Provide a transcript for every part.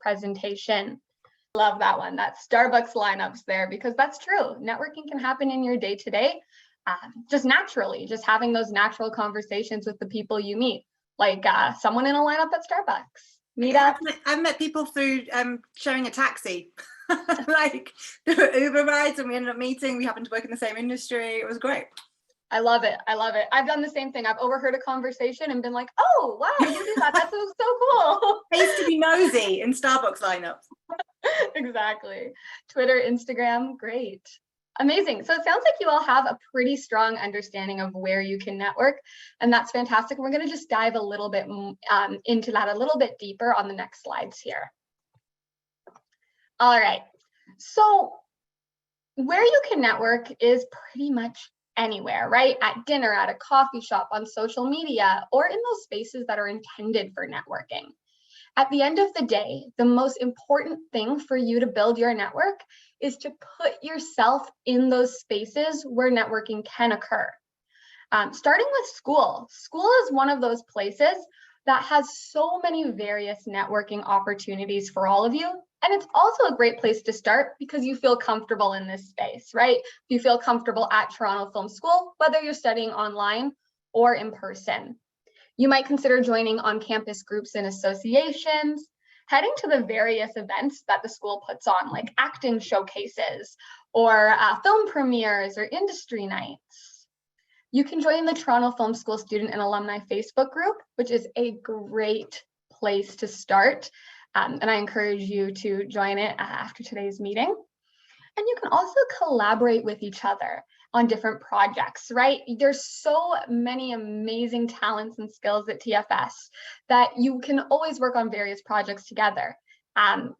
presentation. Love that one, that Starbucks lineups there, because that's true. Networking can happen in your day-to-day, just naturally, just having those natural conversations with the people you meet, like someone in a lineup at Starbucks. Meetup. I've met people through sharing a taxi, like Uber rides, and we ended up meeting. We happened to work in the same industry. It was great. I love it. I love it. I've done the same thing. I've overheard a conversation and been like, oh, wow, you do that. That's so cool. I used to be nosy in Starbucks lineups. Exactly. Twitter, Instagram, great. Amazing. So it sounds like you all have a pretty strong understanding of where you can network, and that's fantastic. We're going to just dive a little bit into that a little bit deeper on the next slides here. All right. So where you can network is pretty much anywhere, right? At dinner, at a coffee shop, on social media, or in those spaces that are intended for networking. At the end of the day, the most important thing for you to build your network is to put yourself in those spaces where networking can occur. Starting with school. School is one of those places that has so many various networking opportunities for all of you. And it's also a great place to start because you feel comfortable in this space, right? You feel comfortable at Toronto Film School, whether you're studying online or in person. You might consider joining on-campus groups and associations, heading to the various events that the school puts on, like acting showcases or film premieres or industry nights. You can join the Toronto Film School Student and Alumni Facebook group, which is a great place to start. And I encourage you to join it after today's meeting. And you can also collaborate with each other on different projects, right? There's so many amazing talents and skills at TFS that you can always work on various projects together.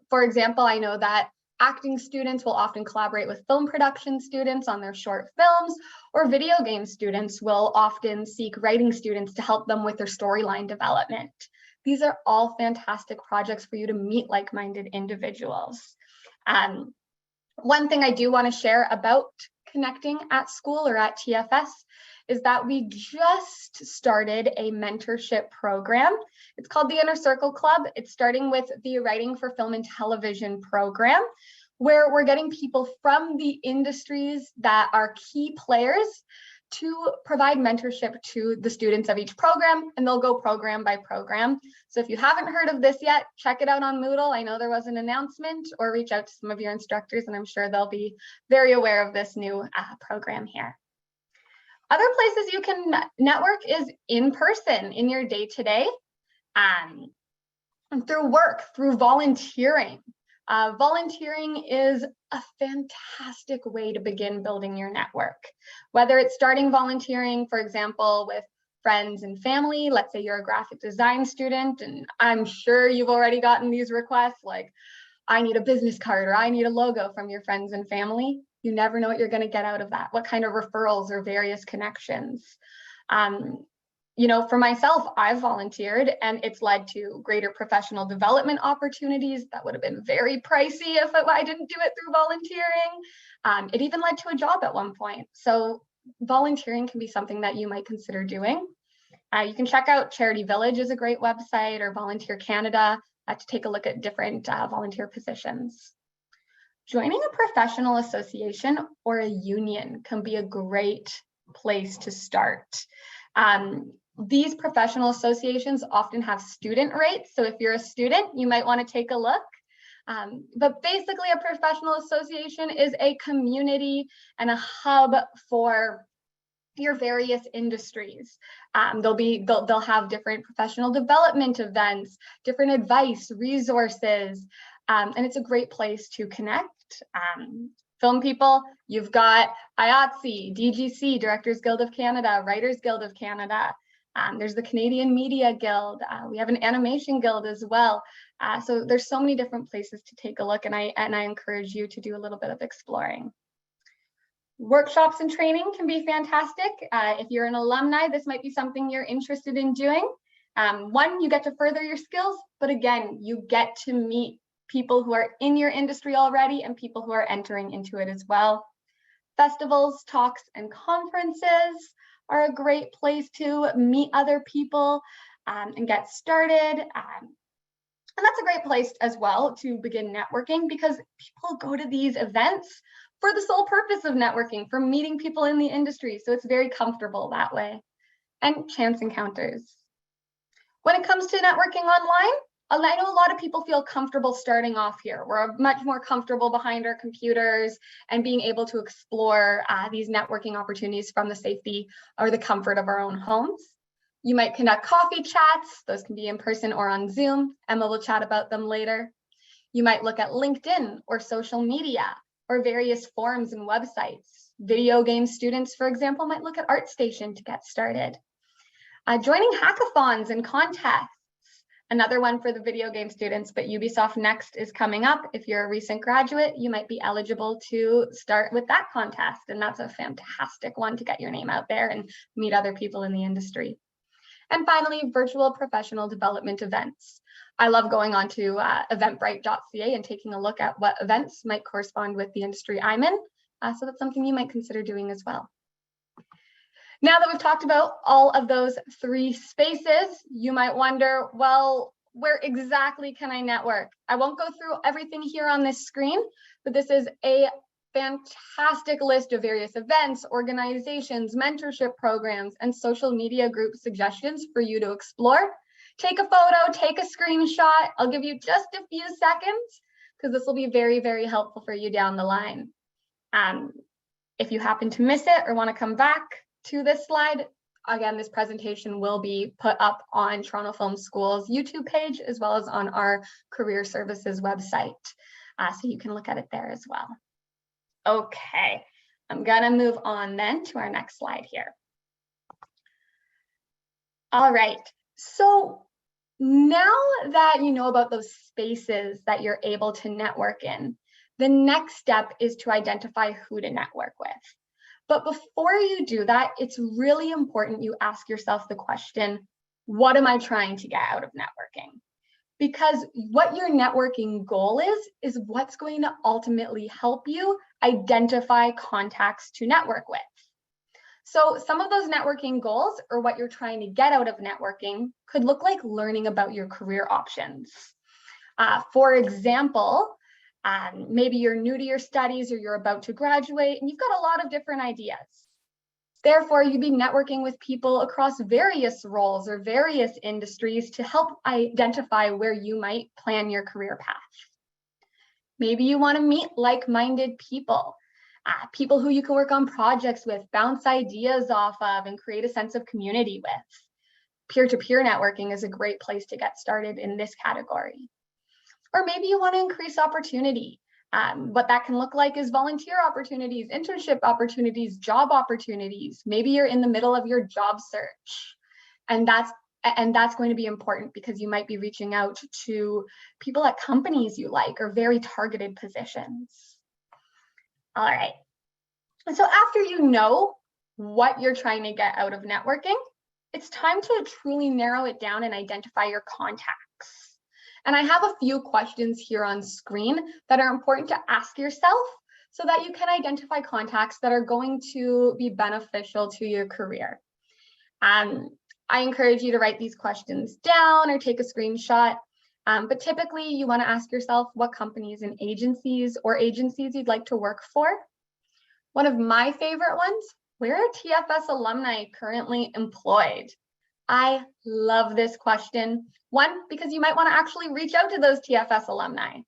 For example, I know that acting students will often collaborate with film production students on their short films, or video game students will often seek writing students to help them with their storyline development. These are all fantastic projects for you to meet like-minded individuals. One thing I do want to share about connecting at school or at TFS is that we just started a mentorship program. It's called the Inner Circle Club. It's starting with the Writing for Film and Television program, where we're getting people from the industries that are key players to provide mentorship to the students of each program, and they'll go program by program. So if you haven't heard of this yet, check it out on Moodle. I know there was an announcement, or reach out to some of your instructors, and I'm sure they'll be very aware of this new program here. Other places you can network is in person, in your day-to-day, through work, through volunteering. Volunteering is a fantastic way to begin building your network. Whether it's starting volunteering, for example, with friends and family, let's say you're a graphic design student, and I'm sure you've already gotten these requests like, I need a business card or I need a logo from your friends and family. You never know what you're going to get out of that, what kind of referrals or various connections. You know, for myself, I've volunteered and it's led to greater professional development opportunities that would have been very pricey if I didn't do it through volunteering. It even led to a job at one point. So volunteering can be something that you might consider doing. You can check out Charity Village is a great website, or Volunteer Canada to take a look at different volunteer positions. Joining a professional association or a union can be a great place to start. These professional associations often have student rates. So if you're a student, you might want to take a look. But basically, a professional association is a community and a hub for your various industries. They'll have different professional development events, different advice, resources, and it's a great place to connect. Film people, you've got IATSE, DGC, Directors Guild of Canada, Writers Guild of Canada. There's the Canadian Media Guild. We have an animation guild as well. So there's so many different places to take a look, and I encourage you to do a little bit of exploring. Workshops and training can be fantastic. If you're an alumni, this might be something you're interested in doing. One, you get to further your skills, but again, you get to meet people who are in your industry already and people who are entering into it as well. Festivals, talks, and conferences are a great place to meet other people and get started. And that's a great place as well to begin networking, because people go to these events for the sole purpose of networking, for meeting people in the industry. So it's very comfortable that way. And chance encounters. When it comes to networking online, I know a lot of people feel comfortable starting off here. We're much more comfortable behind our computers and being able to explore these networking opportunities from the safety or the comfort of our own homes. You might conduct coffee chats. Those can be in person or on Zoom. Emma will chat about them later. You might look at LinkedIn or social media or various forums and websites. Video game students, for example, might look at ArtStation to get started. Joining hackathons and contests, another one for the video game students, but Ubisoft Next is coming up. If you're a recent graduate, you might be eligible to start with that contest, and that's a fantastic one to get your name out there and meet other people in the industry. And finally, virtual professional development events. I love going on to eventbrite.ca and taking a look at what events might correspond with the industry I'm in. So that's something you might consider doing as well. Now that we've talked about all of those three spaces, you might wonder, well, where exactly can I network? I won't go through everything here on this screen, but this is a fantastic list of various events, organizations, mentorship programs, and social media group suggestions for you to explore. Take a photo, take a screenshot. I'll give you just a few seconds because this will be very, very helpful for you down the line. If you happen to miss it or want to come back to this slide, again, this presentation will be put up on Toronto Film School's YouTube page, as well as on our Career Services website. So you can look at it there as well. Okay, I'm gonna move on then to our next slide here. All right, so now that you know about those spaces that you're able to network in, the next step is to identify who to network with. But before you do that, it's really important you ask yourself the question, what am I trying to get out of networking? Because what your networking goal is what's going to ultimately help you identify contacts to network with. So some of those networking goals, or what you're trying to get out of networking, could look like learning about your career options. For example, maybe you're new to your studies or you're about to graduate and you've got a lot of different ideas. Therefore, you'd be networking with people across various roles or various industries to help identify where you might plan your career path. Maybe you want to meet like-minded people, people who you can work on projects with, bounce ideas off of, and create a sense of community with. Peer-to-peer networking is a great place to get started in this category. Or maybe you want to increase opportunity. What that can look like is volunteer opportunities, internship opportunities, job opportunities. Maybe you're in the middle of your job search. And that's going to be important because you might be reaching out to people at companies you like or very targeted positions. All right. And so after you know what you're trying to get out of networking, it's time to truly narrow it down and identify your contacts. And I have a few questions here on screen that are important to ask yourself so that you can identify contacts that are going to be beneficial to your career. I encourage you to write these questions down or take a screenshot. But typically you want to ask yourself what companies and agencies you'd like to work for. One of my favorite ones, where are TFS alumni currently employed? I love this question. One, because you might want to actually reach out to those TFS alumni.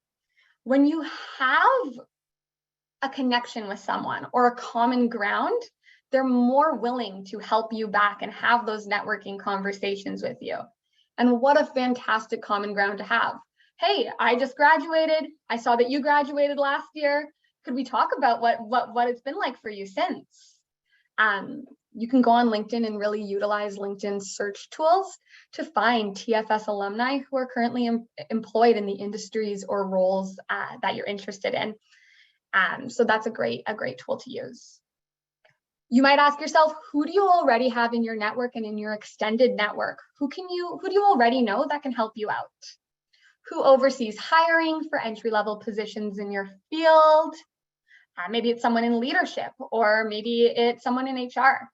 When you have a connection with someone or a common ground, they're more willing to help you back and have those networking conversations with you. And what a fantastic common ground to have. Hey, I just graduated. I saw that you graduated last year. Could we talk about what it's been like for you since? You can go on LinkedIn and really utilize LinkedIn's search tools to find TFS alumni who are currently employed in the industries or roles that you're interested in. So that's a great tool to use. You might ask yourself, who do you already have in your network and in your extended network? Who do you already know that can help you out? Who oversees hiring for entry-level positions in your field? Maybe it's someone in leadership, or maybe it's someone in HR.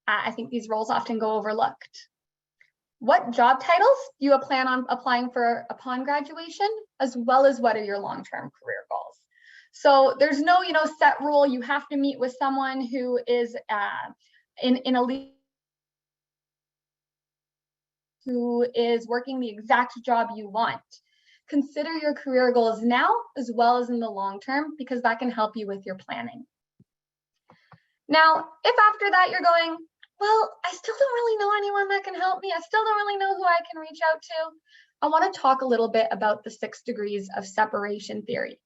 I think these roles often go overlooked. what job titles you plan on applying for upon graduation, as well as what are your long-term career goals. So there's no, set rule. You have to meet with someone who is in a lead who is working the exact job you want. Consider your career goals now as well as in the long term, because that can help you with your planning. Now, if after that you're going, well, I still don't really know anyone that can help me, I still don't really know who I can reach out to, I want to talk a little bit about the 6 degrees of separation theory.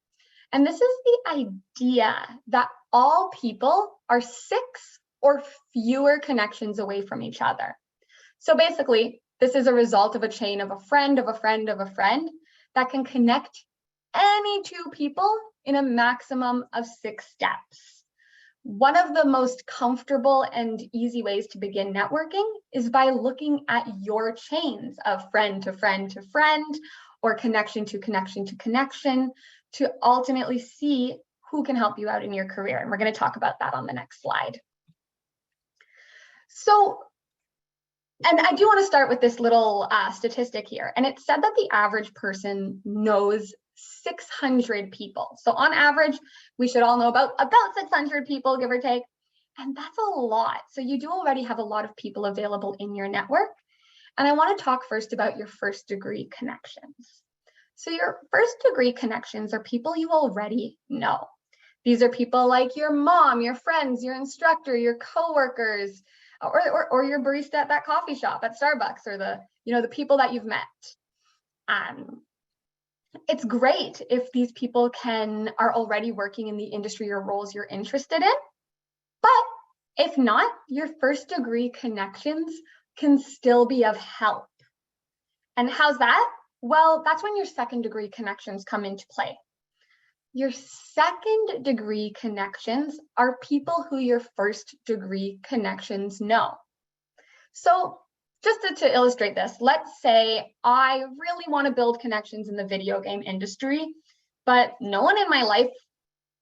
And this is the idea that all people are 6 or fewer connections away from each other. So basically, this is a result of a chain of a friend of a friend of a friend that can connect any 2 people in a maximum of 6 steps. One of the most comfortable and easy ways to begin networking is by looking at your chains of friend to friend to friend, or connection to connection to connection, to ultimately see who can help you out in your career. And we're going to talk about that on the next slide. So, and I do want to start with this little statistic here. And it said that the average person knows 600 people. So on average, we should all know about 600 people, give or take. And that's a lot. So you do already have a lot of people available in your network. And I want to talk first about your first degree connections. So your first degree connections are people you already know. These are people like your mom, your friends, your instructor, your coworkers, or your barista at that coffee shop at Starbucks, or the people that you've met. It's great if these people are already working in the industry or roles you're interested in, but if not, your first degree connections can still be of help. And how's that? Well, that's when your second degree connections come into play. Your second degree connections are people who your first degree connections know. So just to illustrate this, let's say I really want to build connections in the video game industry, but no one in my life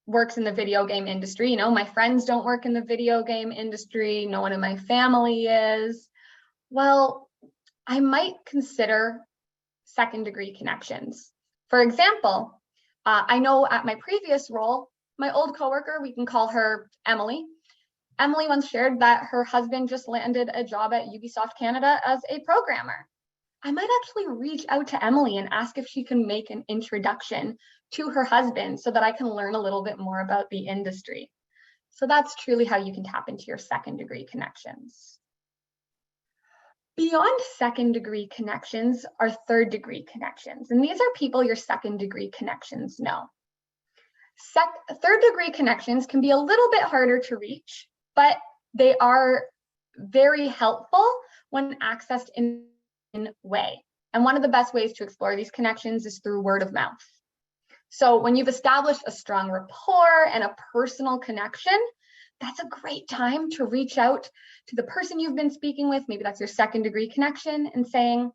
works in the video game industry. My friends don't work in the video game industry. No one in my family is. Well, I might consider second degree connections. For example, I know at my previous role, my old coworker, we can call her Emily. Emily once shared that her husband just landed a job at Ubisoft Canada as a programmer. I might actually reach out to Emily and ask if she can make an introduction to her husband so that I can learn a little bit more about the industry. So that's truly how you can tap into your second degree connections. Beyond second degree connections are third degree connections, and these are people your second degree connections know. Third degree connections can be a little bit harder to reach, but they are very helpful when accessed in a way. And one of the best ways to explore these connections is through word of mouth. So when you've established a strong rapport and a personal connection, that's a great time to reach out to the person you've been speaking with. Maybe that's your second degree connection, and saying,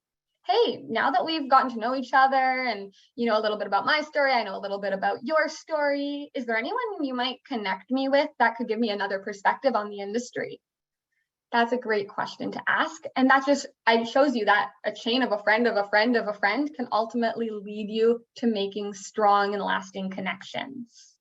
hey, now that we've gotten to know each other and a little bit about my story, I know a little bit about your story, is there anyone you might connect me with that could give me another perspective on the industry? That's a great question to ask. And that just shows you that a chain of a friend of a friend of a friend can ultimately lead you to making strong and lasting connections.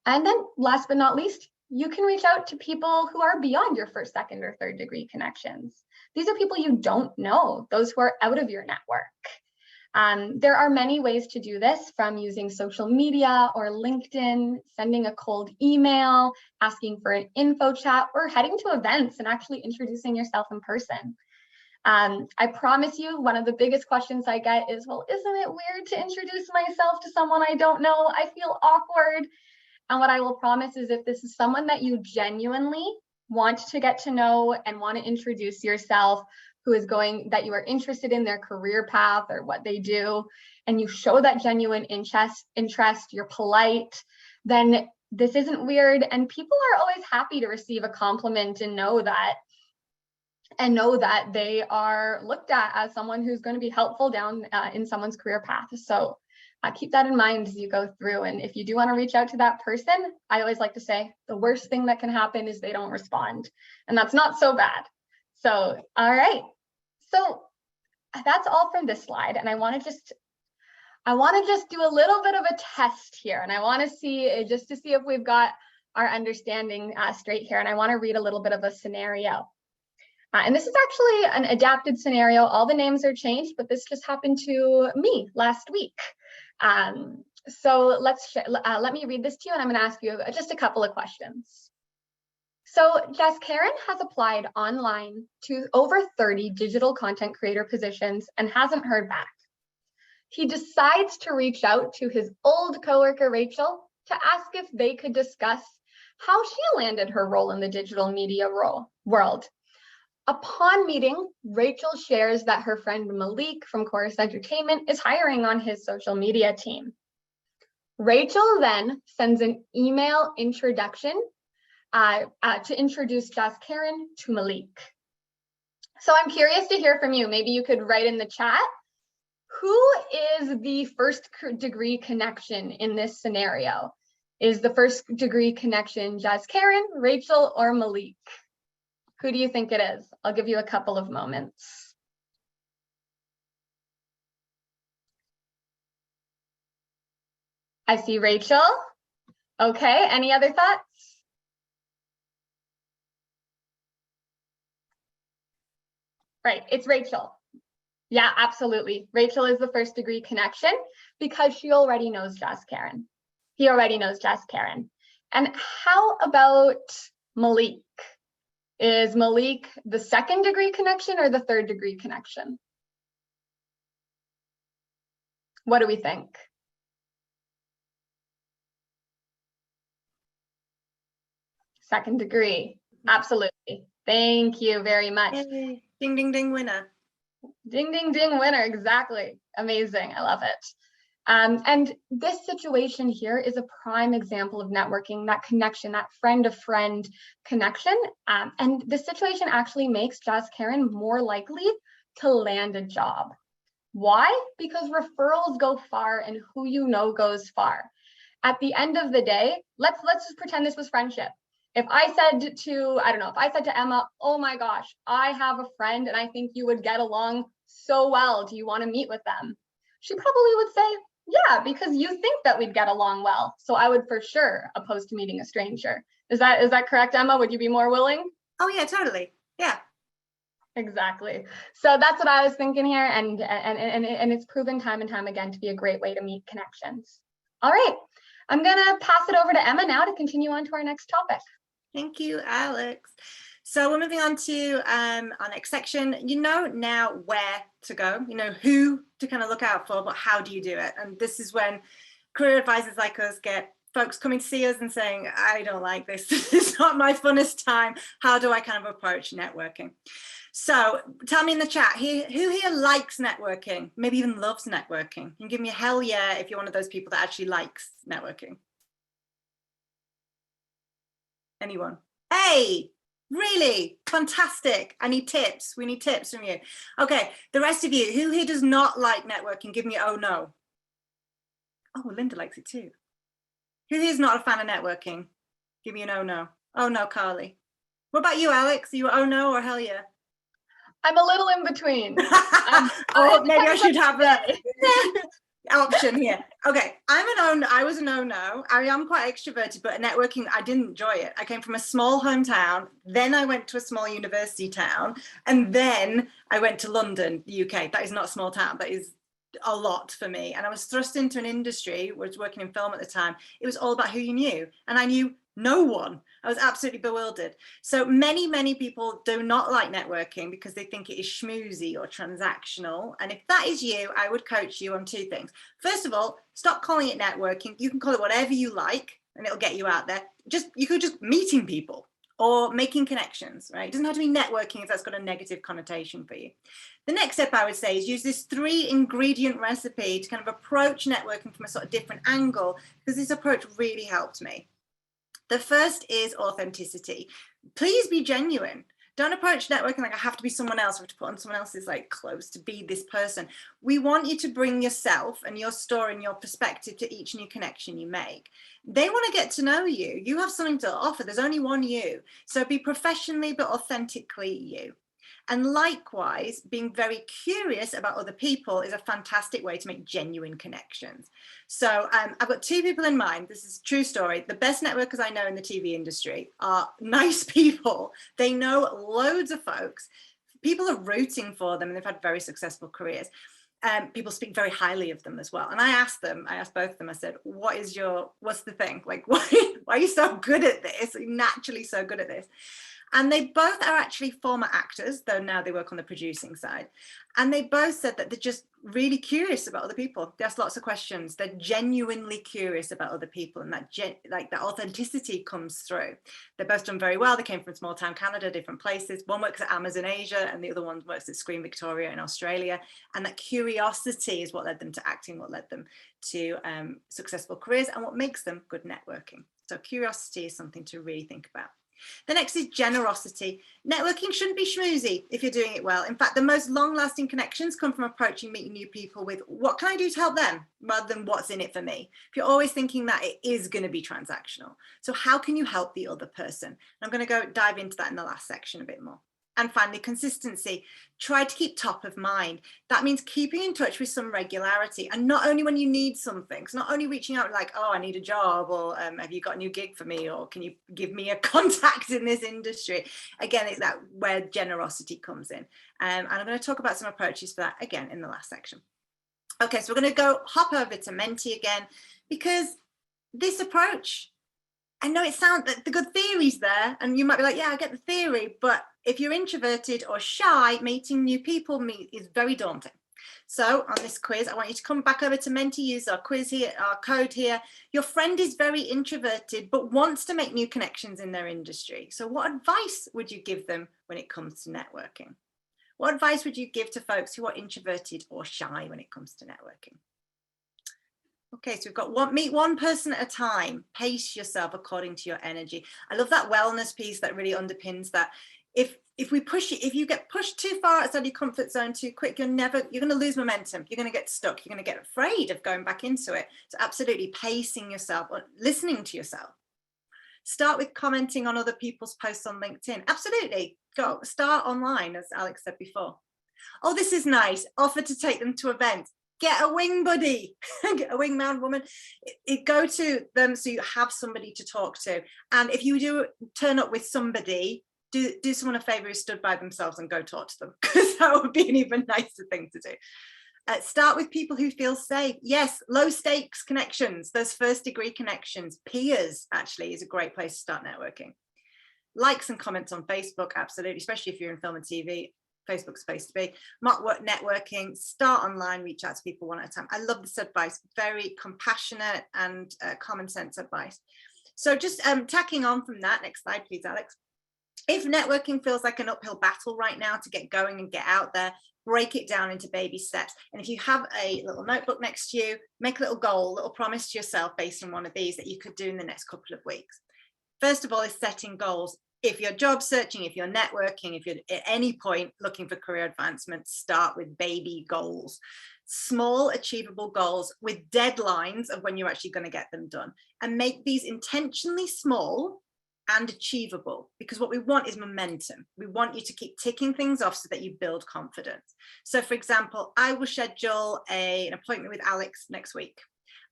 And then last but not least, you can reach out to people who are beyond your first, second, or third degree connections. These are people you don't know, those who are out of your network. There are many ways to do this, from using social media or LinkedIn, sending a cold email, asking for an info chat, or heading to events and actually introducing yourself in person. I promise you, one of the biggest questions I get is, well, isn't it weird to introduce myself to someone I don't know? I feel awkward. And what I will promise is, if this is someone that you genuinely want to get to know and want to introduce yourself, that you are interested in their career path or what they do, and you show that genuine interest, you're polite, then this isn't weird. And people are always happy to receive a compliment and know that they are looked at as someone who's going to be helpful down in someone's career path. So keep that in mind as you go through. And if you do want to reach out to that person, I always like to say the worst thing that can happen is they don't respond. And that's not so bad. So, all right. So that's all from this slide. And I want to just do a little bit of a test here. And I want to see, just to see if we've got our understanding straight here. And I want to read a little bit of a scenario. And this is actually an adapted scenario. All the names are changed, but this just happened to me last week. So let me read this to you, and I'm going to ask you just a couple of questions. So Jess Karen has applied online to over 30 digital content creator positions and hasn't heard back. He decides to reach out to his old coworker, Rachel, to ask if they could discuss how she landed her role in the digital media world. Upon meeting, Rachel shares that her friend Malik from Chorus Entertainment is hiring on his social media team. Rachel then sends an email introduction to introduce Jess Karen to Malik. So I'm curious to hear from you. Maybe you could write in the chat, who is the first degree connection in this scenario? Is the first degree connection Jess Karen, Rachel, or Malik? Who do you think it is? I'll give you a couple of moments. I see Rachel. Okay, any other thoughts? Right, it's Rachel. Yeah, absolutely. Rachel is the first degree connection because she already knows Jess Karen. He already knows Jess Karen. And how about Malik? Is Malik the second degree connection or the third degree connection? What do we think? Second degree, absolutely. Thank you very much. Yay. Ding, ding, ding, winner. Ding, ding, ding, winner, exactly. Amazing, I love it. And this situation here is a prime example of networking, that connection, that friend-to-friend connection. And this situation actually makes Jess Karen more likely to land a job. Why? Because referrals go far and who you know goes far. At the end of the day, let's just pretend this was friendship. If I said to, I don't know, if I said to Emma, oh my gosh, I have a friend and I think you would get along so well. Do you want to meet with them? She probably would say, yeah, because you think that we'd get along well. So I would for sure oppose to meeting a stranger. Is that correct, Emma? Would you be more willing? Oh yeah, totally. Yeah. Exactly. So that's what I was thinking here. And it's proven time and time again to be a great way to meet connections. All right. I'm going to pass it over to Emma now to continue on to our next topic. Thank you, Alex. So we're moving on to our next section. You know now where to go, you know who to kind of look out for, but how do you do it? And this is when career advisors like us get folks coming to see us and saying, I don't like this. This is not my funnest time. How do I kind of approach networking? So tell me in the chat, who here likes networking, maybe even loves networking? You can give me a hell yeah if you're one of those people that actually likes networking. Anyone? Hey, really? Fantastic. I need tips. We need tips from you. Okay, the rest of you, who here does not like networking? Give me oh no. Oh, Linda likes it too. Who here is not a fan of networking? Give me an oh no. Oh no, Carly. What about you, Alex? Are you oh no or hell yeah? I'm a little in between. Oh, maybe I should have that option here. Okay, I was a no. I am quite extroverted, but networking, I didn't enjoy it. I came from a small hometown, then I went to a small university town, and then I went to London, the UK. That is not a small town, that is a lot for me. And I was thrust into an industry, was working in film at the time. It was all about who you knew, and I knew no one. I was absolutely bewildered. So many people do not like networking because they think it is schmoozy or transactional. And if that is you, I would coach you on two things. First of all, stop calling it networking. You can call it whatever you like and it'll get you out there. You could just meeting people or making connections, right? It doesn't have to be networking if that's got a negative connotation for you. The next step I would say is use this 3-ingredient recipe to kind of approach networking from a sort of different angle, because this approach really helped me. The first is authenticity. Please be genuine. Don't approach networking like I have to be someone else, or have to put on someone else's like clothes to be this person. We want you to bring yourself and your story and your perspective to each new connection you make. They want to get to know you. You have something to offer. There's only one you. So be professionally but authentically you. And likewise, being very curious about other people is a fantastic way to make genuine connections. So I've got two people in mind. This is a true story. The best networkers I know in the TV industry are nice people. They know loads of folks. People are rooting for them and they've had very successful careers. People speak very highly of them as well. And I asked both of them, I said, what's the thing? Like, why are you so good at this? You're naturally so good at this. And they both are actually former actors, though now they work on the producing side. And they both said that they're just really curious about other people. They ask lots of questions. They're genuinely curious about other people, and that authenticity comes through. They're both done very well. They came from small town Canada, different places. One works at Amazon Asia, and the other one works at Screen Victoria in Australia. And that curiosity is what led them to acting, what led them to successful careers, and what makes them good networking. So curiosity is something to really think about. The next is generosity. Networking shouldn't be schmoozy if you're doing it well. In fact, the most long-lasting connections come from approaching, meeting new people with what can I do to help them rather than what's in it for me. If you're always thinking that, it is going to be transactional. So how can you help the other person? I'm going to go dive into that in the last section a bit more. And finally, consistency. Try to keep top of mind. That means keeping in touch with some regularity, and not only when you need something. So not only reaching out like, oh, I need a job, or have you got a new gig for me, or can you give me a contact in this industry? Again, it's that where generosity comes in. And I'm going to talk about some approaches for that again in the last section. Okay, so we're going to hop over to Menti again, because this approach, I know it sounds the good theory's there, and you might be like, yeah, I get the theory, but if you're introverted or shy, meeting new people is very daunting. So on this quiz, I want you to come back over to Menti, use our quiz here, our code here. Your friend is very introverted, but wants to make new connections in their industry. So what advice would you give them when it comes to networking? What advice would you give to folks who are introverted or shy when it comes to networking? Okay, so we've got meet one person at a time, pace yourself according to your energy. I love that wellness piece that really underpins that. If you get pushed too far outside your comfort zone too quick, you're going to lose momentum. You're going to get stuck. You're going to get afraid of going back into it. So absolutely pacing yourself, or listening to yourself. Start with commenting on other people's posts on LinkedIn. Absolutely. Start online, as Alex said before. Oh, this is nice. Offer to take them to events. Get a wing buddy, get a wingman woman. Go to them so you have somebody to talk to. And if you do turn up with somebody, do someone a favor who stood by themselves and go talk to them, because that would be an even nicer thing to do. Start with people who feel safe. Yes, low stakes connections, those first degree connections. Peers actually is a great place to start networking. Likes and comments on Facebook, absolutely, especially if you're in film and TV. Facebook's space to be. Networking, start online, reach out to people one at a time. I love this advice, very compassionate and common sense advice. So just tacking on from that, next slide please, Alex. If networking feels like an uphill battle right now to get going and get out there, break it down into baby steps. And if you have a little notebook next to you, make a little goal, a little promise to yourself based on one of these that you could do in the next couple of weeks. First of all is setting goals. If you're job searching, if you're networking, if you're at any point looking for career advancement, start with baby goals. Small achievable goals with deadlines of when you're actually going to get them done, and make these intentionally small and achievable, because what we want is momentum. We want you to keep ticking things off so that you build confidence. So for example, I will schedule an appointment with Alex next week.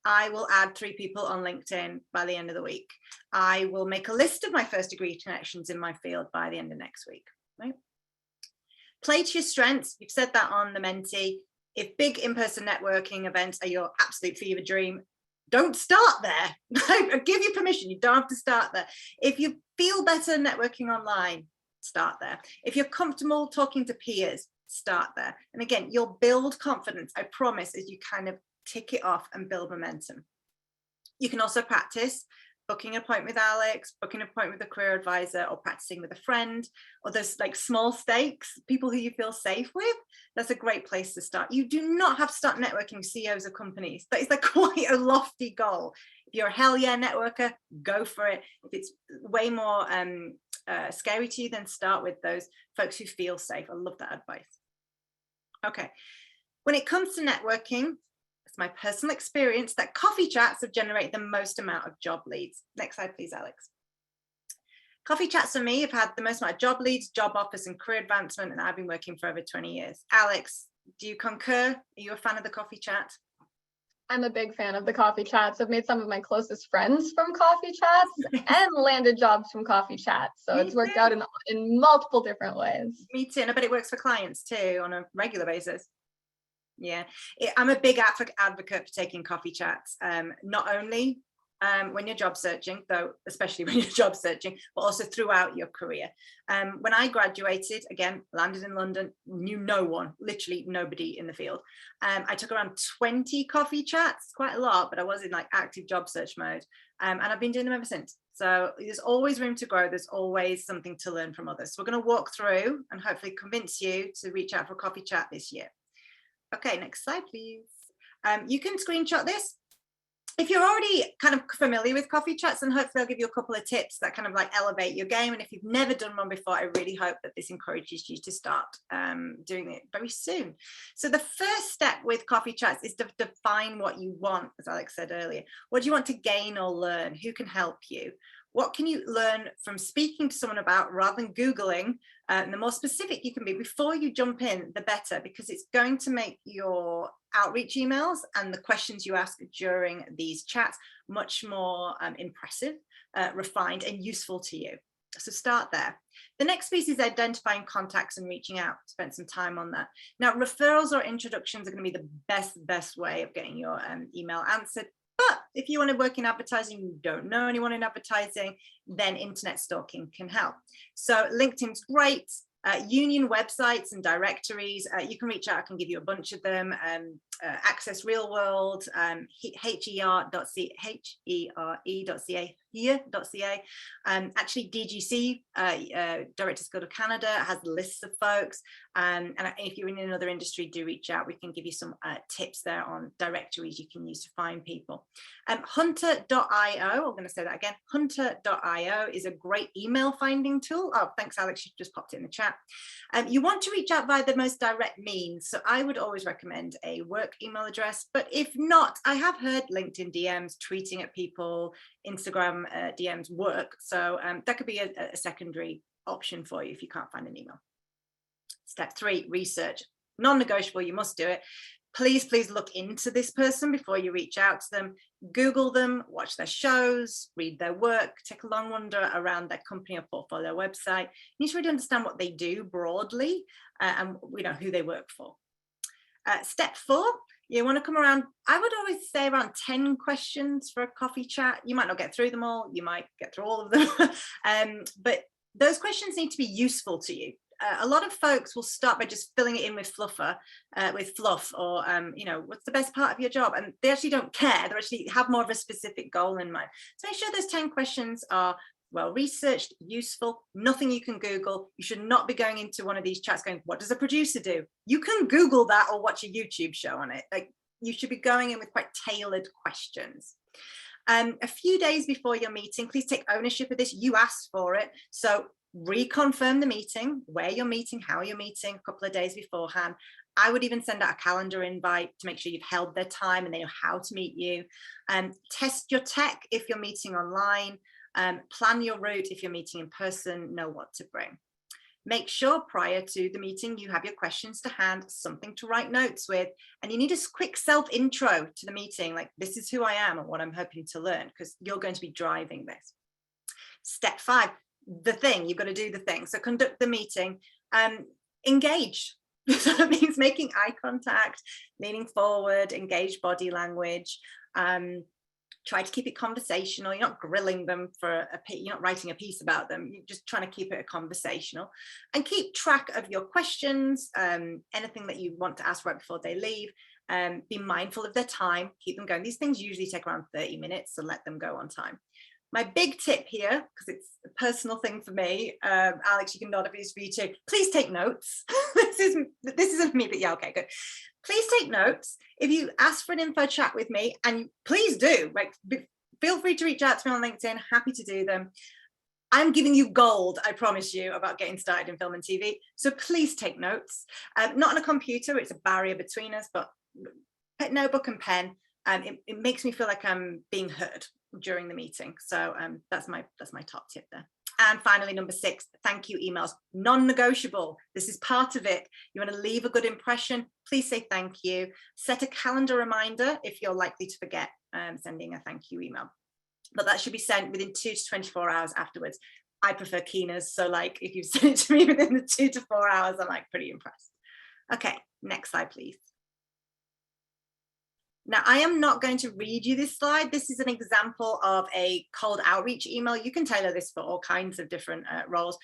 I will add 3 people on LinkedIn by the end of the week. I will make a list of my first degree connections in my field by the end of next week. Right? Play to your strengths. You've said that on the Menti. If big in-person networking events are your absolute fever dream, don't start there. I give you permission. You don't have to start there. If you feel better networking online, start there. If you're comfortable talking to peers, start there. And again, you'll build confidence, I promise, as you kind of tick it off and build momentum. You can also practice booking an appointment with Alex, booking an appointment with a career advisor, or practicing with a friend, or those like small stakes, people who you feel safe with. That's a great place to start. You do not have to start networking with CEOs of companies. That is like quite a lofty goal. If you're a hell yeah networker, go for it. If it's way more scary to you, then start with those folks who feel safe. I love that advice. Okay, when it comes to networking, it's my personal experience that coffee chats have generated the most amount of job leads. Next slide, please, Alex. Coffee chats for me have had the most amount of job leads, job offers, and career advancement, and I've been working for over 20 years. Alex, do you concur? Are you a fan of the coffee chat? I'm a big fan of the coffee chats. I've made some of my closest friends from coffee chats and landed jobs from coffee chats. So it's worked out in multiple different ways. Me too. And I bet it works for clients too on a regular basis. Yeah, I'm a big advocate for taking coffee chats, not only when you're job searching, though, especially when you're job searching, but also throughout your career. When I graduated, again, landed in London, knew no one, literally nobody in the field. I took around 20 coffee chats, quite a lot, but I was in like active job search mode. And I've been doing them ever since. So there's always room to grow. There's always something to learn from others. So we're going to walk through and hopefully convince you to reach out for a coffee chat this year. Okay, next slide, please. You can screenshot this. If you're already kind of familiar with coffee chats, then hopefully I'll give you a couple of tips that kind of like elevate your game. And if you've never done one before, I really hope that this encourages you to start doing it very soon. So the first step with coffee chats is to define what you want, as Alex said earlier. What do you want to gain or learn? Who can help you? What can you learn from speaking to someone about rather than Googling? And the more specific you can be before you jump in, the better, because it's going to make your outreach emails and the questions you ask during these chats much more impressive, refined, and useful to you. So start there. The next piece is identifying contacts and reaching out. Spend some time on that. Now, referrals or introductions are going to be the best way of getting your email answered. But if you want to work in advertising, you don't know anyone in advertising, then internet stalking can help. So LinkedIn's great. Union websites and directories, you can reach out. I can give you a bunch of them. Access Real World, here.ca here.ca. Actually, DGC, Directors Guild of Canada, has lists of folks. And if you're in another industry, do reach out. We can give you some tips there on directories you can use to find people. Hunter.io, I'm going to say that again. Hunter.io is a great email finding tool. Oh, thanks, Alex. You just popped it in the chat. You want to reach out via the most direct means. So I would always recommend a work email address. But if not, I have heard LinkedIn DMs, tweeting at people, Instagram DMs work. So that could be a secondary option for you if you can't find an email. Step 3, research. Non-negotiable, you must do it. Please look into this person before you reach out to them. Google them, watch their shows, read their work, take a long wander around their company or portfolio website. You need to really understand what they do broadly and who they work for. Step 4, you want to come around, I would always say around 10 questions for a coffee chat. You might not get through them all, you might get through all of them, but those questions need to be useful to you. A lot of folks will start by just filling it in with fluff, or what's the best part of your job, and they actually don't care. They actually have more of a specific goal in mind. So make sure those 10 questions are well researched, useful, nothing you can Google. You should not be going into one of these chats going, what does a producer do? You can Google that or watch a YouTube show on it. Like, you should be going in with quite tailored questions. A few days before your meeting, please take ownership of this. You asked for it, so reconfirm the meeting, where you're meeting, how you're meeting, a couple of days beforehand. I would even send out a calendar invite to make sure you've held their time and they know how to meet you. Test your tech if you're meeting online. Plan your route if you're meeting in person, know what to bring. Make sure prior to the meeting you have your questions to hand, something to write notes with, and you need a quick self-intro to the meeting, like this is who I am and what I'm hoping to learn, because you're going to be driving this. Step 5, the thing, you've got to do the thing. So conduct the meeting, engage. So that means making eye contact, leaning forward, engage body language. Try to keep it conversational. You're not grilling them you're not writing a piece about them. You're just trying to keep it conversational, and keep track of your questions, anything that you want to ask right before they leave. Be mindful of their time, keep them going. These things usually take around 30 minutes, so let them go on time. My big tip here, because it's a personal thing for me, Alex, you can nod if it's for you too. Please take notes. This isn't me, but yeah, okay, good. Please take notes. If you ask for an info chat with me, and please do, feel free to reach out to me on LinkedIn. Happy to do them. I'm giving you gold, I promise you, about getting started in film and TV. So please take notes. Not on a computer, it's a barrier between us, but notebook and pen. It makes me feel like I'm being heard during the meeting. So that's my top tip there. And finally, number 6, thank you emails, non-negotiable. This is part of it. You want to leave a good impression, please say thank you. Set a calendar reminder if you're likely to forget sending a thank you email. But that should be sent within 2 to 24 hours afterwards. I prefer keeners, so like if you send it to me within the 2 to 4 hours, I'm like pretty impressed. Okay, next slide, please. Now, I am not going to read you this slide. This is an example of a cold outreach email. You can tailor this for all kinds of different roles.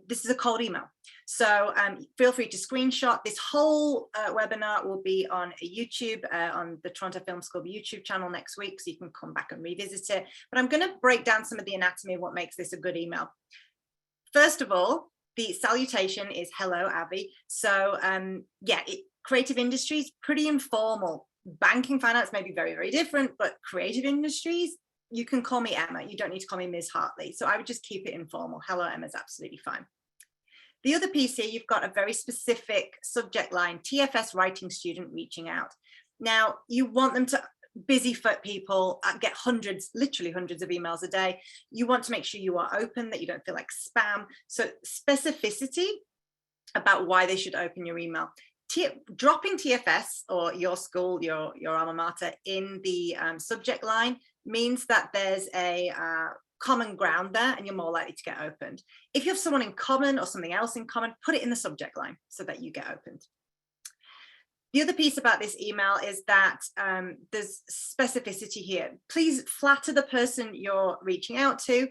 This is a cold email. So feel free to screenshot. This whole webinar will be on YouTube, on the Toronto Film School YouTube channel next week, so you can come back and revisit it. But I'm going to break down some of the anatomy of what makes this a good email. First of all, the salutation is hello, Abby. So yeah, creative industries, pretty informal. Banking, finance may be very, very different, but creative industries, you can call me Emma. You don't need to call me Ms. Hartley. So I would just keep it informal. Hello, Emma is absolutely fine. The other piece here, you've got a very specific subject line, TFS writing student reaching out. Now, you want them to, busy people get hundreds, literally hundreds of emails a day. You want to make sure you are open, that you don't feel like spam. So specificity about why they should open your email. Dropping TFS or your school, your alma mater in the subject line means that there's a common ground there and you're more likely to get opened. If you have someone in common or something else in common, put it in the subject line so that you get opened. The other piece about this email is that there's specificity here. Please flatter the person you're reaching out to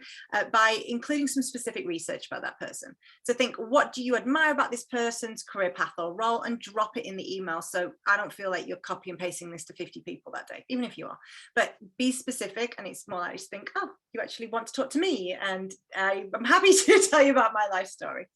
by including some specific research about that person. So think, what do you admire about this person's career path or role, and drop it in the email. So I don't feel like you're copy and pasting this to 50 people that day, even if you are. But be specific, and it's more likely to think, oh, you actually want to talk to me, and I'm happy to tell you about my life story.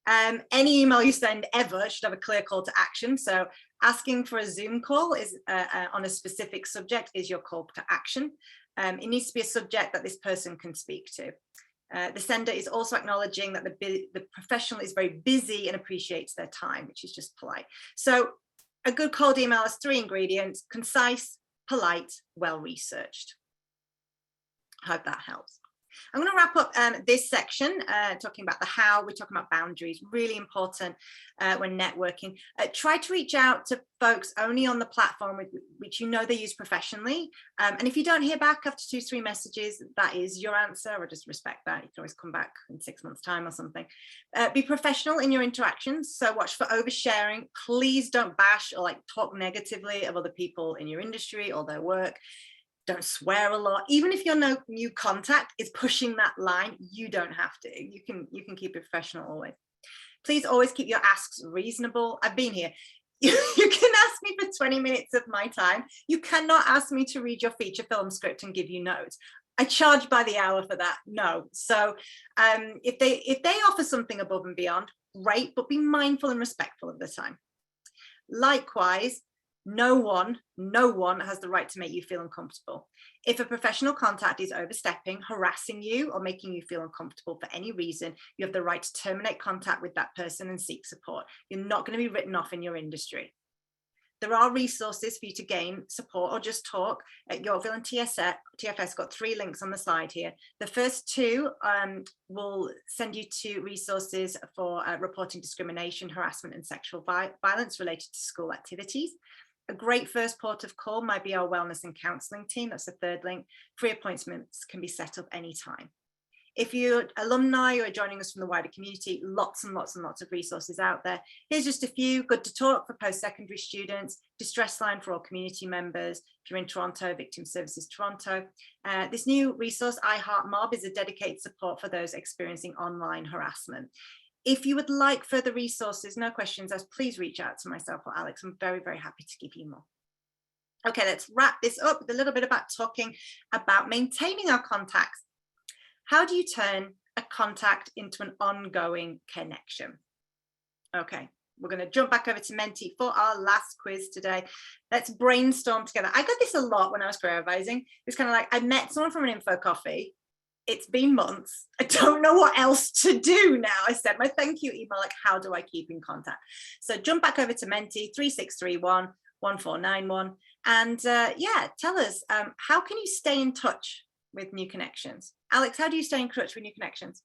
Any email you send ever should have a clear call to action. So asking for a Zoom call is on a specific subject is your call to action. It needs to be a subject that this person can speak to. The sender is also acknowledging that the professional is very busy and appreciates their time, which is just polite. So a good cold email has 3 ingredients: concise, polite, well-researched. I hope that helps. I'm going to wrap up this section talking about the how. We're talking about boundaries, really important when networking. Try to reach out to folks only on the platform which you know they use professionally. And if you don't hear back after 2-3 messages, that is your answer, or just respect that. You can always come back in 6 months' time or something. Be professional in your interactions. So watch for oversharing. Please don't bash or like talk negatively of other people in your industry or their work. Don't swear a lot. Even if your new contact is pushing that line, you don't have to. You can keep it professional always. Please always keep your asks reasonable. I've been here. You can ask me for 20 minutes of my time. You cannot ask me to read your feature film script and give you notes. I charge by the hour for that. No. So if they offer something above and beyond, great, but be mindful and respectful of the time. Likewise, no one has the right to make you feel uncomfortable. If a professional contact is overstepping, harassing you, or making you feel uncomfortable for any reason, you have the right to terminate contact with that person and seek support. You're not going to be written off in your industry. There are resources for you to gain support or just talk at Yorkville and TFS. Got 3 links on the slide here. The first 2 will send you to resources for reporting discrimination, harassment, and sexual violence related to school activities. A great first port of call might be our wellness and counselling team. That's the 3rd link. Free appointments can be set up anytime. If you're alumni or joining us from the wider community, lots and lots and lots of resources out there. Here's just a few. Good to Talk for post-secondary students, Distress Line for all community members. If you're in Toronto, Victim Services Toronto. This new resource, I Heart Mob, is a dedicated support for those experiencing online harassment. If you would like further resources, no questions asked, please reach out to myself or Alex. I'm very, very happy to give you more. Okay, let's wrap this up with a little bit about talking about maintaining our contacts. How do you turn a contact into an ongoing connection? Okay, we're going to jump back over to Menti for our last quiz today. Let's brainstorm together. I got this a lot when I was career advising. It's kind of like I met someone from an info coffee. It's been months. I don't know what else to do now. I sent my thank you email, like, how do I keep in contact? So jump back over to Menti 3631-1491. And yeah, tell us, how can you stay in touch with new connections? Alex, how do you stay in touch with new connections?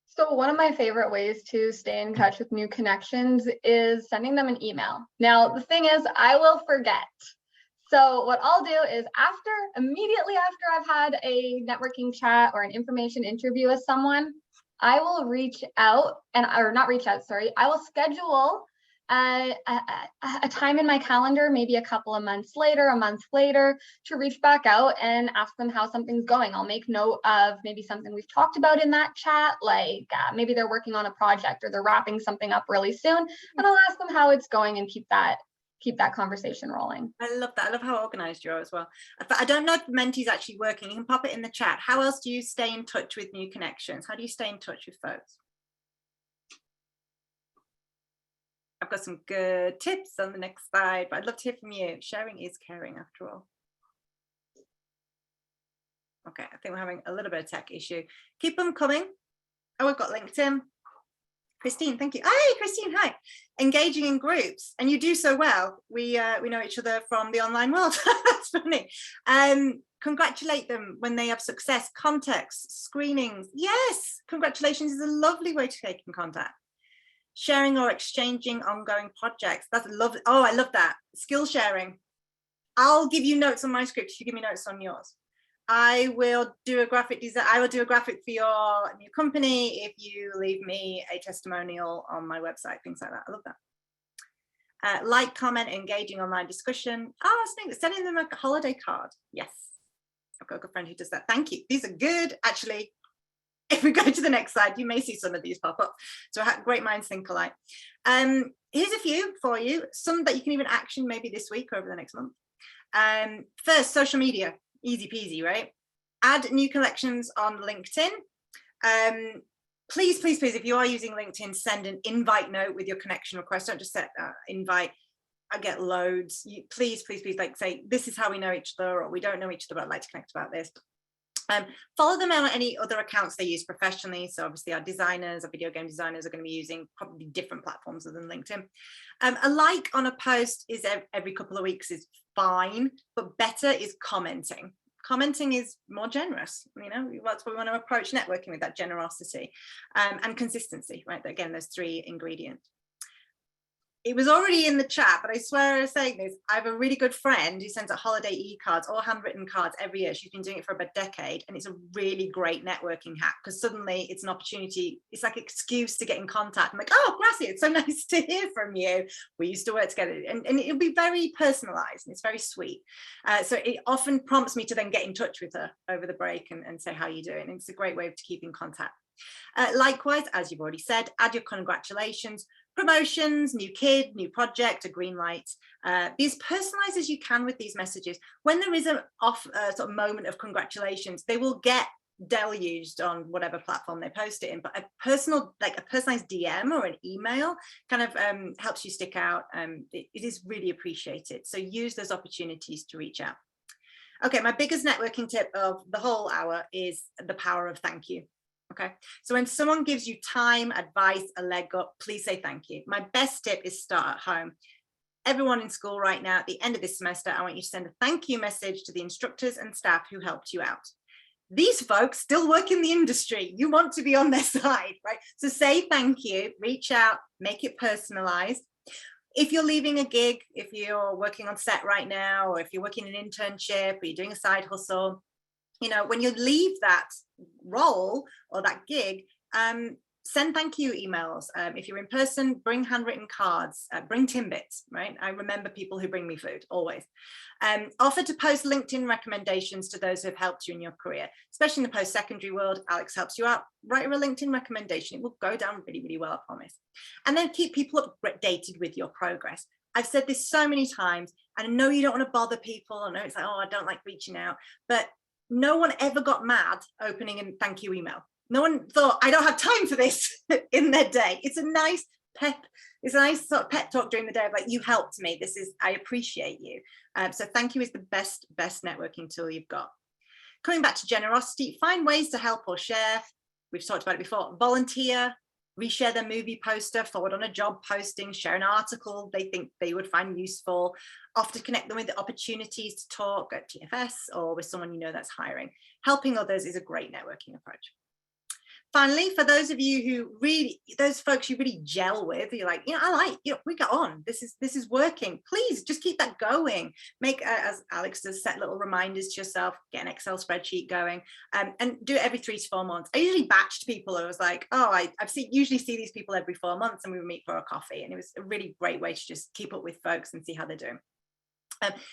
So one of my favorite ways to stay in touch with new connections is sending them an email. Now, the thing is, I will forget. So what I'll do is immediately after I've had a networking chat or an information interview with someone, I will reach out or not reach out, sorry. I will schedule a time in my calendar, maybe a couple of months later, a month later, to reach back out and ask them how something's going. I'll make note of maybe something we've talked about in that chat, like maybe they're working on a project or they're wrapping something up really soon, and I'll ask them how it's going and keep that conversation rolling. I love that. I love how organized you are as well. But I don't know if Menti's actually working. You can pop it in the chat. How else do you stay in touch with new connections? How do you stay in touch with folks? I've got some good tips on the next slide, but I'd love to hear from you. Sharing is caring after all. Okay, I think we're having a little bit of tech issue. Keep them coming. Oh, we've got LinkedIn. Christine, thank you. Hi, Christine, hi. Engaging in groups, and you do so well. We know each other from the online world. That's funny. Congratulate them when they have success. Context, screenings. Yes, congratulations is a lovely way to take in contact. Sharing or exchanging ongoing projects. That's lovely. Oh, I love that. Skill sharing. I'll give you notes on my script. You give me notes on yours. I will do a graphic design. I will do a graphic for your new company if you leave me a testimonial on my website, things like that. I love that. Like, comment, engaging online discussion. Oh, sending them a holiday card. Yes, I've got a good friend who does that. Thank you. These are good. Actually, if we go to the next slide, you may see some of these pop up. So great minds think alike. Here's a few for you, some that you can even action maybe this week or over the next month. First, social media. Easy peasy, right? Add new collections on LinkedIn. Please, please, please, if you are using LinkedIn, send an invite note with your connection request. Don't just set invite. I get loads. Please, please, please, like say, this is how we know each other, or we don't know each other, but I'd like to connect about this. Follow them on any other accounts they use professionally. So obviously our designers, our video game designers are going to be using probably different platforms other than LinkedIn. A like on a post is every couple of weeks is fine, but better is commenting. Commenting is more generous. You know, that's what we want to approach networking with, that generosity and consistency, right? Again, there's 3 ingredients. It was already in the chat, but I swear I was saying this. I have a really good friend who sends out holiday e-cards or handwritten cards every year. She's been doing it for about a decade, and it's a really great networking hack because suddenly it's an opportunity. It's like an excuse to get in contact. I'm like, oh, Gracie, it's so nice to hear from you. We used to work together, and it'll be very personalized and it's very sweet. So it often prompts me to then get in touch with her over the break and say, how are you doing? And it's a great way to keep in contact. Likewise, as you've already said, add your congratulations, promotions, new kid, new project, a green light. Be as personalized as you can with these messages. When there is an sort of moment of congratulations, they will get deluged on whatever platform they post it in, but a personalized DM or an email kind of helps you stick out. It is really appreciated. So use those opportunities to reach out. Okay, my biggest networking tip of the whole hour is the power of thank you. Okay, so when someone gives you time, advice, a leg up, please say thank you. My best tip is start at home. Everyone in school right now, at the end of this semester, I want you to send a thank you message to the instructors and staff who helped you out. These folks still work in the industry. You want to be on their side, right? So say thank you, reach out, make it personalized. If you're leaving a gig, if you're working on set right now, or if you're working an internship, or you're doing a side hustle, you know, when you leave that role or that gig, send thank you emails. If you're in person, bring handwritten cards, bring Timbits, right? I remember people who bring me food, always. Offer to post LinkedIn recommendations to those who have helped you in your career, especially in the post-secondary world. Alex helps you out. Write a LinkedIn recommendation. It will go down really, really well, I promise. And then keep people updated with your progress. I've said this so many times, and I know you don't want to bother people. I know it's like, oh, I don't like reaching out, but no one ever got mad opening a thank you email. No one thought, I don't have time for this in their day. It's a nice sort of pep talk during the day of like, you helped me. I appreciate you. So thank you is the best networking tool you've got. Coming back to generosity, find ways to help or share. We've talked about it before. Volunteer, reshare their movie poster, forward on a job posting, share an article they think they would find useful, often connect them with opportunities to talk at TFS or with someone you know that's hiring. Helping others is a great networking approach. Finally, for those of you who really, those folks you really gel with, you're like, I like, we got on, this is working, please just keep that going. Make, as Alex does, set little reminders to yourself, get an Excel spreadsheet going, and do it every 3 to 4 months. I usually batched people. I was like, usually see these people every 4 months, and we would meet for a coffee, and it was a really great way to just keep up with folks and see how they're doing.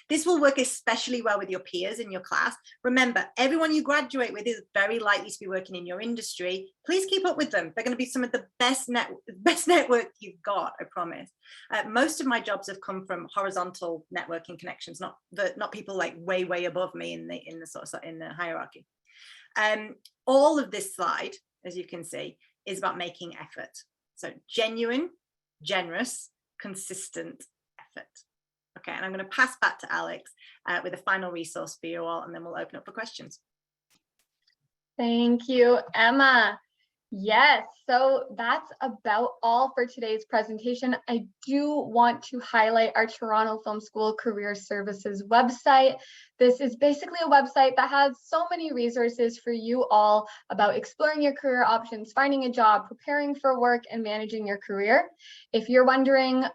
This will work especially well with your peers in your class. Remember, everyone you graduate with is very likely to be working in your industry. Please keep up with them. They're going to be some of the best network you've got, I promise. Most of my jobs have come from horizontal networking connections, not people like way above me in the hierarchy. All of this slide, as you can see, is about making effort. So genuine, generous, consistent effort. Okay, and I'm going to pass back to Alex with a final resource for you all, and then we'll open up for questions. Thank you, Emma. Yes, so that's about all for today's presentation. I do want to highlight our Toronto Film School Career Services website. This is basically a website that has so many resources for you all about exploring your career options, finding a job, preparing for work, and managing your career. If you're wondering,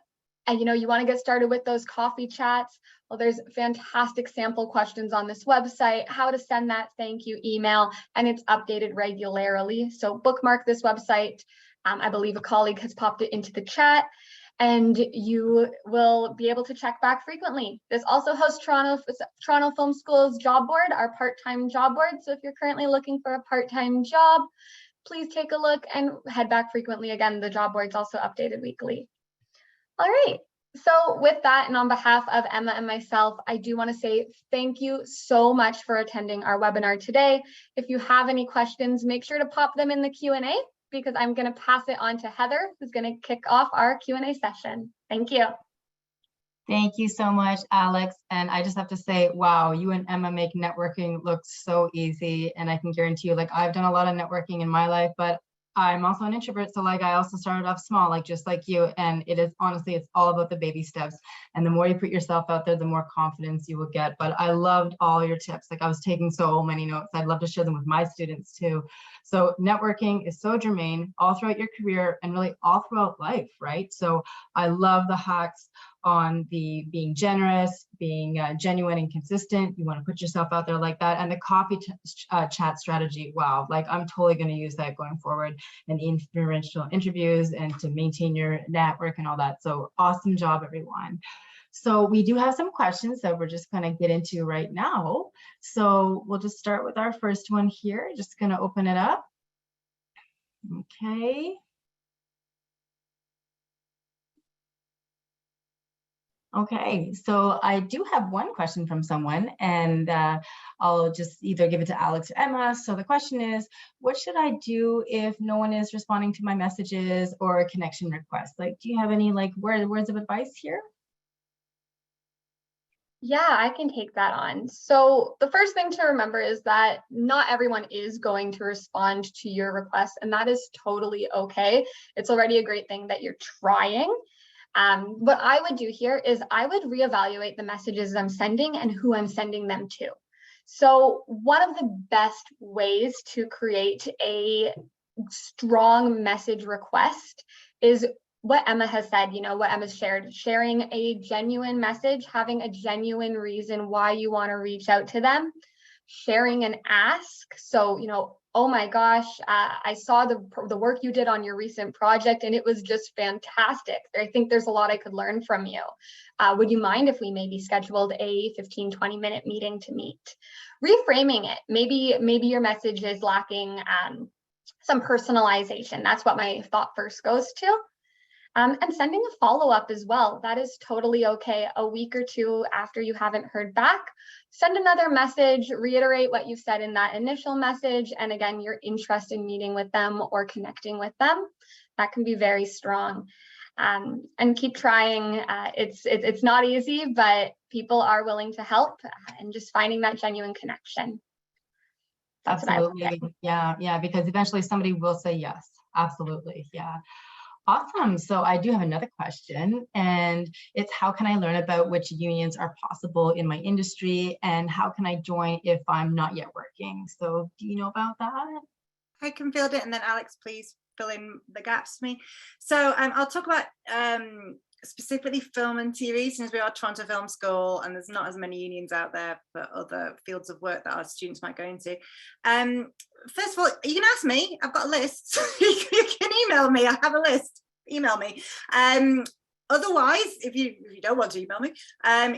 and you want to get started with those coffee chats, well, there's fantastic sample questions on this website, how to send that thank you email, and it's updated regularly. So bookmark this website. I believe a colleague has popped it into the chat, and you will be able to check back frequently. This also hosts Toronto Film School's job board, our part-time job board. So if you're currently looking for a part-time job, please take a look and head back frequently. Again, the job board's also updated weekly. All right, so with that, and on behalf of Emma and myself, I do want to say thank you so much for attending our webinar today. If you have any questions, make sure to pop them in the Q&A, because I'm going to pass it on to Heather, who's going to kick off our Q&A session. Thank you. Thank you so much, Alex. And I just have to say, wow, you and Emma make networking look so easy. And I can guarantee you, I've done a lot of networking in my life, but I'm also an introvert, so I also started off small, just like you, and it is honestly, it's all about the baby steps, and the more you put yourself out there, the more confidence you will get. But I loved all your tips. I was taking so many notes. I'd love to share them with my students too. So networking is so germane all throughout your career and really all throughout life, right? So I love the hacks on the being generous, being genuine and consistent. You want to put yourself out there like that. And the coffee chat strategy, wow, I'm totally going to use that going forward in influential interviews and to maintain your network and all that. So awesome job, everyone. So we do have some questions that we're just going to get into right now. So we'll just start with our first one here. Just going to open it up. Okay. Okay, so I do have one question from someone, and I'll just either give it to Alex or Emma. So the question is, what should I do if no one is responding to my messages or a connection request? Do you have any words of advice here? Yeah, I can take that on. So the first thing to remember is that not everyone is going to respond to your request, and that is totally okay. It's already a great thing that you're trying. What I would do here is I would reevaluate the messages I'm sending and who I'm sending them to. So one of the best ways to create a strong message request is what Emma has said, what Emma's shared, sharing a genuine message, having a genuine reason why you want to reach out to them, sharing an ask. So, oh my gosh, I saw the work you did on your recent project and it was just fantastic. I think there's a lot I could learn from you. Would you mind if we maybe scheduled a 15-20 minute meeting to meet? Reframing it. Maybe your message is lacking some personalization. That's what my thought first goes to. And sending a follow-up as well. That is totally okay. A week or two after you haven't heard back, send another message, reiterate what you said in that initial message. And again, your interest in meeting with them or connecting with them. That can be very strong. And keep trying. It's not easy, but people are willing to help, and just finding that genuine connection. That's absolutely. Yeah, because eventually somebody will say yes. Absolutely. Yeah. Awesome. So I do have another question, and it's how can I learn about which unions are possible in my industry, and how can I join if I'm not yet working? So do you know about that? I can field it, and then Alex, please fill in the gaps for me. So I'll talk about specifically film and TV, since we are Toronto Film School and there's not as many unions out there for other fields of work that our students might go into. First of all, you can ask me. I've got a list. You can email me. I have a list. Email me. Otherwise, if you don't want to email me,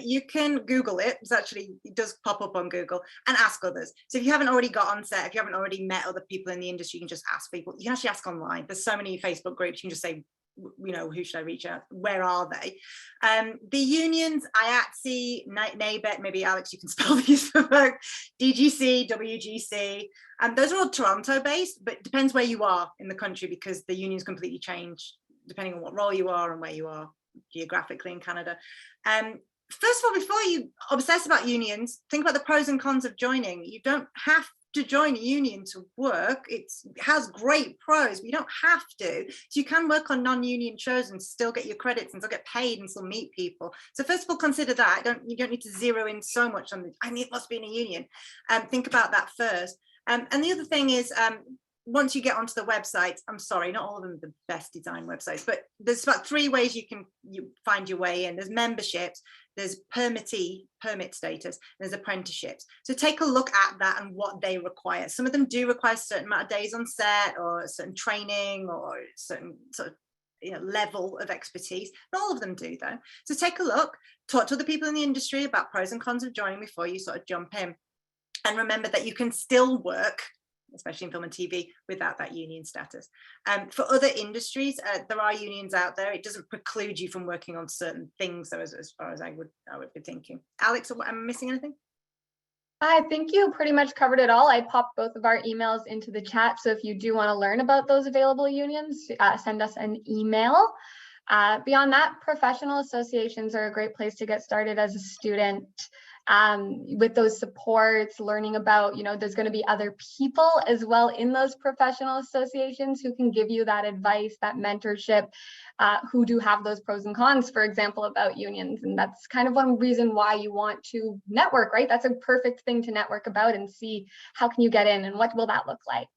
you can Google it. It does pop up on Google, and ask others. So if you haven't already got on set, if you haven't already met other people in the industry, you can just ask people. You can actually ask online. There's so many Facebook groups. You can just say, who should I reach out? Where are they? The unions, IATSE, NABET, maybe Alex, you can spell these for work, DGC, WGC. Those are all Toronto based, but it depends where you are in the country, because the unions completely change depending on what role you are and where you are geographically in Canada. First of all, before you obsess about unions, think about the pros and cons of joining. You don't have to join a union to work. It has great pros, but you don't have to. So you can work on non-union shows and still get your credits and still get paid and still meet people. So first of all, consider that. You don't need to zero in so much on it must be in a union. Think about that first. And the other thing is, once you get onto the website, I'm sorry, not all of them are the best design websites, but there's about 3 ways you find your way in. There's memberships, there's permit status, there's apprenticeships. So take a look at that and what they require. Some of them do require a certain amount of days on set, or certain training, or certain sort of level of expertise. Not all of them do though. So take a look, talk to other people in the industry about pros and cons of joining before you sort of jump in. And remember that you can still work, especially in film and TV, without that union status. For other industries, there are unions out there. It doesn't preclude you from working on certain things, though, as far as I would be thinking. Alex, am I missing anything? I think you pretty much covered it all. I popped both of our emails into the chat, so if you do want to learn about those available unions, send us an email. Beyond that, professional associations are a great place to get started as a student. With those supports, learning about, there's going to be other people as well in those professional associations who can give you that advice, that mentorship, who do have those pros and cons, for example, about unions. And that's kind of one reason why you want to network, right? That's a perfect thing to network about and see how can you get in and what will that look like.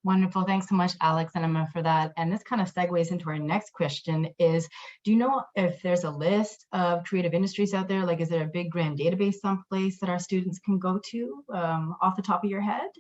Wonderful. Thanks so much, Alex and Emma, for that. And this kind of segues into our next question is, do you know if there's a list of creative industries out there? Like, is there a big grand database someplace that our students can go to off the top of your head?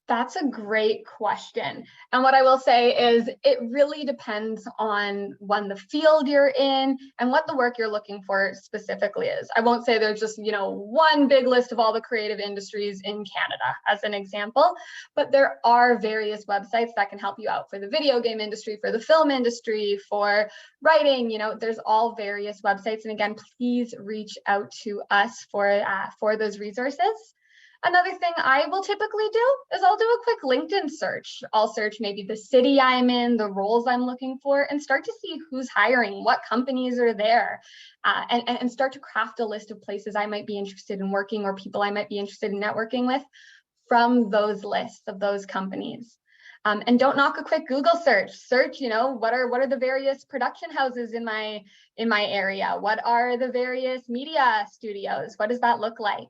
That's a great question. And what I will say is it really depends on the field you're in and what the work you're looking for specifically is. I won't say there's just, one big list of all the creative industries in Canada as an example, but there are various websites that can help you out for the video game industry, for the film industry, for writing, there's all various websites. And again, please reach out to us for those resources. Another thing I will typically do is I'll do a quick LinkedIn search. I'll search maybe the city I'm in, the roles I'm looking for, and start to see who's hiring, what companies are there, and start to craft a list of places I might be interested in working or people I might be interested in networking with from those lists of those companies. And don't knock a quick Google search. Search, what are the various production houses in my area? What are the various media studios? What does that look like?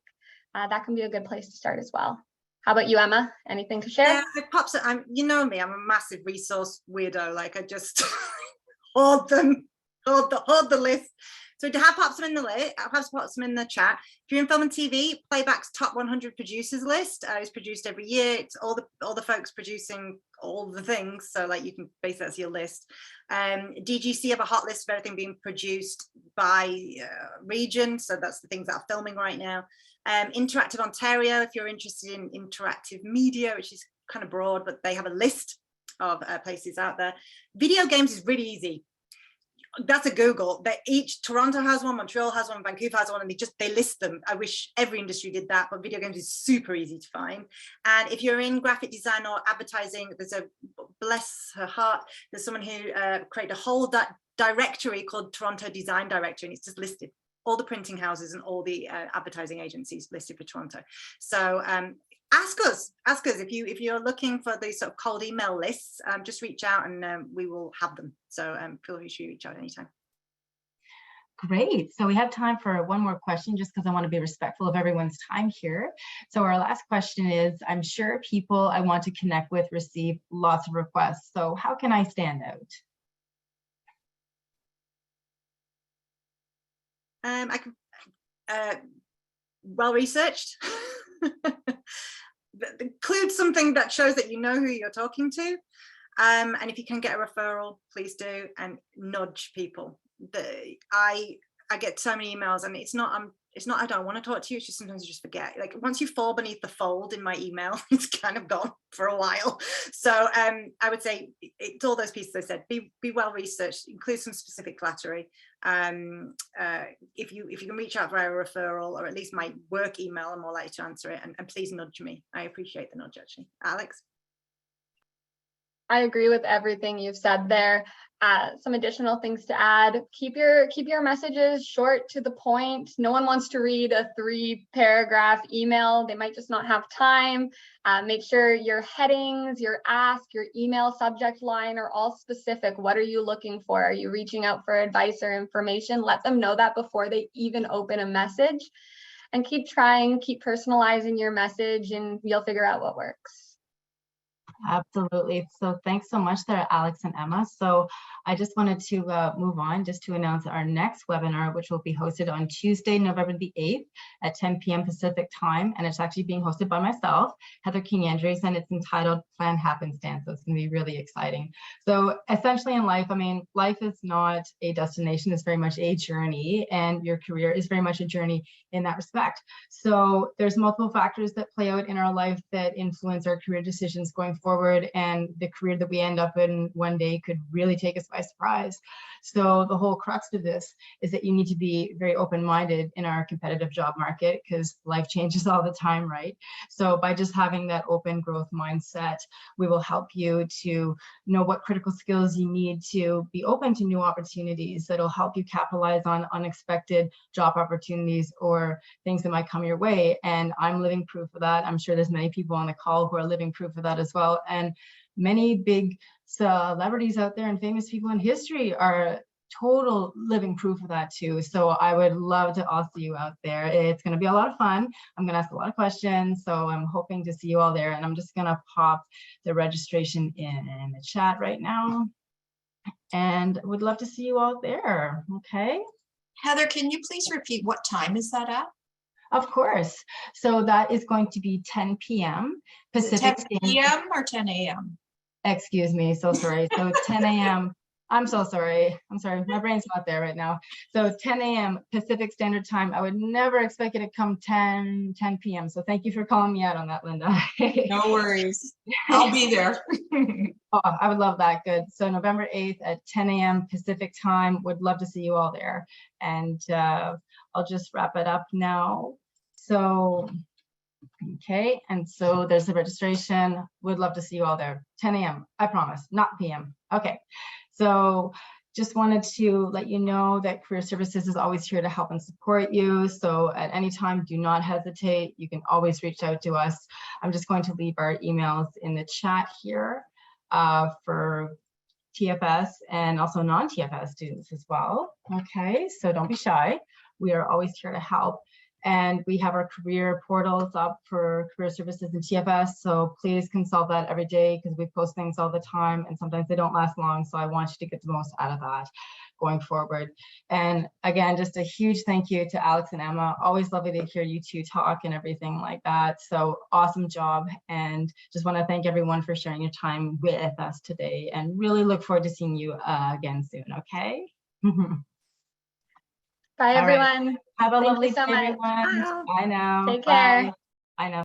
That can be a good place to start as well. How about you, Emma? Anything to share? Yeah, it pops up. You know me, I'm a massive resource weirdo. Like, I just hoard them, hoard the list. So to have pops them in the list, pops them in the chat. If you're in film and TV, Playback's top 100 producers list is produced every year. It's all the folks producing all the things. So like you can base that as your list. DGC have a hot list of everything being produced by region. So that's the things that are filming right now. Interactive Ontario, if you're interested in interactive media, which is kind of broad, but they have a list of places out there. Video games is really easy. That's a Google. Toronto has one, Montreal has one, Vancouver has one, and they list them. I wish every industry did that, but video games is super easy to find. And if you're in graphic design or advertising, there's bless her heart, there's someone who created a whole directory called Toronto Design Directory, and it's just listed all the printing houses and all the advertising agencies listed for Toronto. So ask us if you're looking for these sort of cold email lists. Just reach out and we will have them. So feel free to reach out anytime. Great. So we have time for one more question, just because I want to be respectful of everyone's time here. So our last question is, I'm sure people I want to connect with receive lots of requests. So how can I stand out? I can, well researched. Include something that shows that you know who you're talking to. And if you can get a referral, please do, and nudge people. I get so many emails, and it's not I don't want to talk to you, it's just sometimes you just forget. Like once you fall beneath the fold in my email, it's kind of gone for a while. So I would say it's all those pieces I said. Be well researched, include some specific flattery. If you can reach out via a referral, or at least my work email, I'm more likely to answer it, and please nudge me. I appreciate the nudge, actually. Alex? I agree with everything you've said there. Some additional things to add: keep your messages short, to the point. No one wants to read a 3-paragraph email. They might just not have time. Make sure your headings, your ask, your email subject line are all specific. What are you looking for? Are you reaching out for advice or information? Let them know that before they even open a message. And keep trying, keep personalizing your message, and you'll figure out what works. Absolutely. So thanks so much there, Alex and Emma. So I just wanted to move on just to announce our next webinar, which will be hosted on Tuesday, November the 8th at 10 p.m. Pacific time. And it's actually being hosted by myself, Heather King-Andrews, and it's entitled Plan Happenstance. So it's going to be really exciting. So essentially in life, I mean, life is not a destination, it's very much a journey, and your career is very much a journey in that respect. So there's multiple factors that play out in our life that influence our career decisions going forward, and the career that we end up in one day could really take us by surprise. So the whole crux of this is that you need to be very open-minded in our competitive job market, because life changes all the time, right? So by just having that open growth mindset, we will help you to know what critical skills you need to be open to new opportunities that'll help you capitalize on unexpected job opportunities or things that might come your way. And I'm living proof of that. I'm sure there's many people on the call who are living proof of that as well. And many big celebrities out there and famous people in history are total living proof of that too. So I would love to all see you out there. It's going to be a lot of fun. I'm going to ask a lot of questions, so I'm hoping to see you all there. And I'm just going to pop the registration in the chat right now, and would love to see you all there. Okay, Heather, can you please repeat what time is that at? of course. So that is going to be 10 p.m. Pacific 10 p.m. or 10 a.m.? Excuse me, so sorry. So 10 a.m. I'm so sorry. I'm sorry. My brain's not there right now. So 10 a.m. Pacific Standard Time. I would never expect it to come 10 p.m. So thank you for calling me out on that, Linda. No worries. I'll be there. Oh, I would love that. Good. So November 8th at 10 a.m. Pacific Time. Would love to see you all there. And I'll just wrap it up now. So, okay. And so there's the registration. Would love to see you all there. 10 a.m. I promise, not p.m. Okay. So just wanted to let you know that Career Services is always here to help and support you. So at any time, do not hesitate. You can always reach out to us. I'm just going to leave our emails in the chat here for TFS and also non-TFS students as well. Okay, so don't be shy. We are always here to help. And we have our career portals up for Career Services and TFS. So please consult that every day, because we post things all the time and sometimes they don't last long. So I want you to get the most out of that going forward. And again, just a huge thank you to Alex and Emma. Always lovely to hear you two talk and everything like that. So awesome job. And just want to thank everyone for sharing your time with us today, and really look forward to seeing you again soon. Okay. Bye, everyone. Have a Thank lovely you so day, much. everyone. Bye now. Take care. Bye. Bye now.